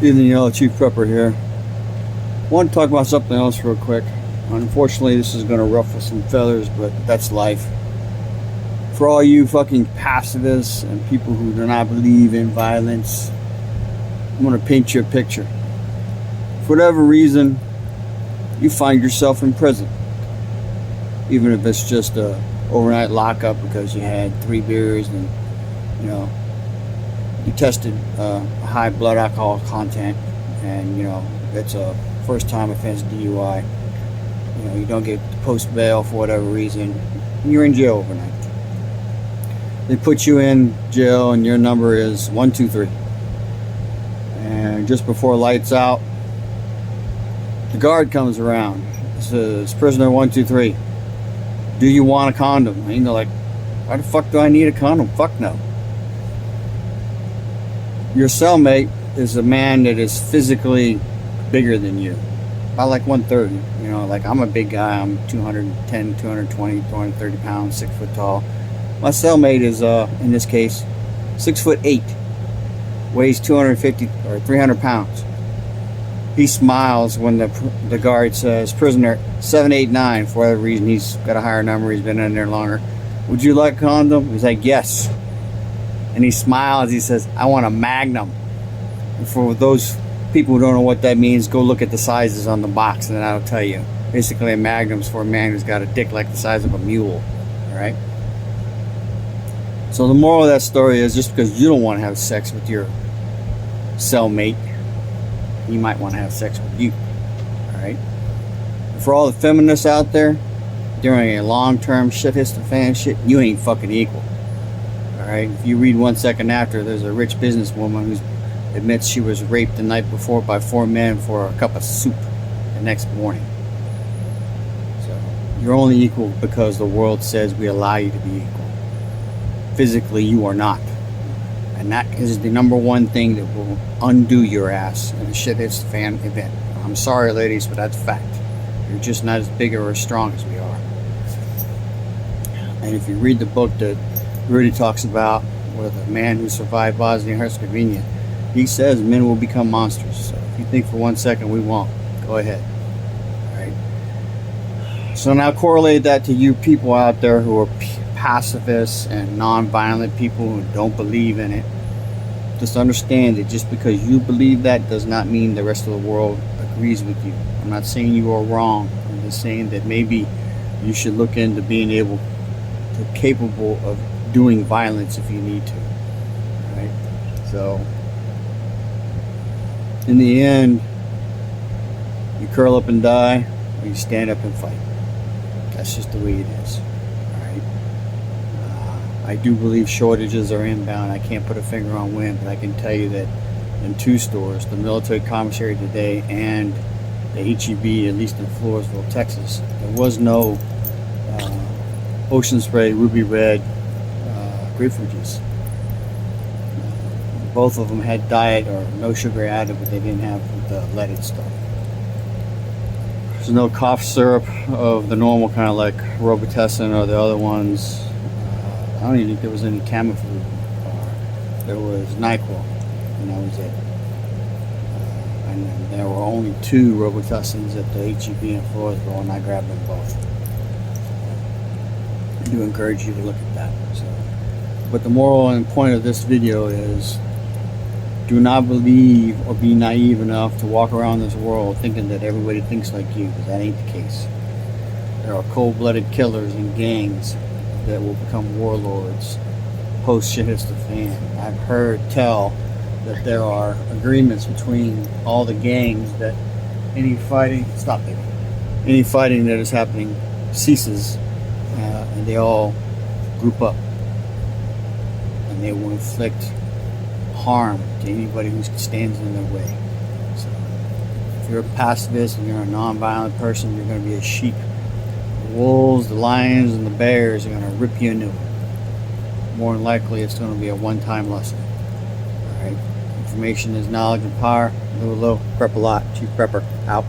Evening, Yellow Chief Prepper here. Want to talk about something else real quick. Unfortunately, this is going to ruffle some feathers, but that's life. For all you fucking pacifists and people who do not believe in violence, I'm going to paint you a picture. For whatever reason, you find yourself in prison. Even if it's just a overnight lockup because you had 3 beers and, you tested high blood alcohol content, and it's a first time offense DUI. You don't get post bail for whatever reason, and you're in jail overnight. They put you in jail and your number is 123, and just before lights out, the guard comes around, says, "Prisoner 123, do you want a condom?" And you're like, why the fuck do I need a condom? Fuck no. Your cellmate is a man that is physically bigger than you, about like 130. Like I'm a big guy. I'm 210, 220, 230 pounds, 6 foot tall. My cellmate is, in this case, 6'8", weighs 250 or 300 pounds. He smiles when the guard says, "Prisoner 789, for whatever reason, he's got a higher number, he's been in there longer. "Would you like a condom?" He's like, "Yes." And he smiles, he says, "I want a Magnum." And for those people who don't know what that means, go look at the sizes on the box and that'll tell you. Basically, a Magnum's for a man who's got a dick like the size of a mule. Alright? So the moral of that story is, just because you don't want to have sex with your cellmate, he might want to have sex with you. Alright? For all the feminists out there, during a long-term shit hits the fan shit, you ain't fucking equal. Alright? If you read 1 second after, there's a rich businesswoman who admits she was raped the night before by 4 men for a cup of soup the next morning. So you're only equal because the world says we allow you to be equal. Physically, you are not. And that is the number one thing that will undo your ass in a shit hits the fan event. I'm sorry, ladies, but that's fact. You're just not as big or as strong as we are. And if you read the book that Rudy talks about, with a man who survived Bosnia and Herzegovina, he says men will become monsters. So if you think for 1 second we won't, go ahead. Alright? So now correlate that to you people out there who are pacifists and non-violent people who don't believe in it. Just understand that just because you believe that does not mean the rest of the world agrees with you. I'm not saying you are wrong. I'm just saying that maybe you should look into being capable of doing violence if you need to. Right? So in the end, you curl up and die, or you stand up and fight. That's just the way it is. Alright? I do believe shortages are inbound. I can't put a finger on when, but I can tell you that in 2 stores, the military commissary today and the HEB, at least in Floresville, Texas, there was no Ocean Spray Ruby Red grapefruit juice. Both of them had diet or no sugar added, but they didn't have the leaded stuff. There's no cough syrup of the normal kind, of like Robitussin or the other ones. I don't even think there was any Tamiflu. There was NyQuil, and that was it. And then there were only 2 Robitussin at the HEB in Floresville, and I grabbed them both. I do encourage you to look at that. So. But the moral and point of this video is, do not believe or be naive enough to walk around this world thinking that everybody thinks like you, because that ain't the case. There are cold-blooded killers and gangs that will become warlords post shit hits the fan. I've heard tell that there are agreements between all the gangs that any fighting that is happening ceases, and they all group up, and they will inflict harm to anybody who stands in their way. So if you're a pacifist and you're a non-violent person, you're going to be a sheep. The wolves, the lions, and the bears are going to rip you a new one. More than likely, it's going to be a one-time lesson. Alright? Information is knowledge and power. Low, prep a lot. Chief Prepper, out.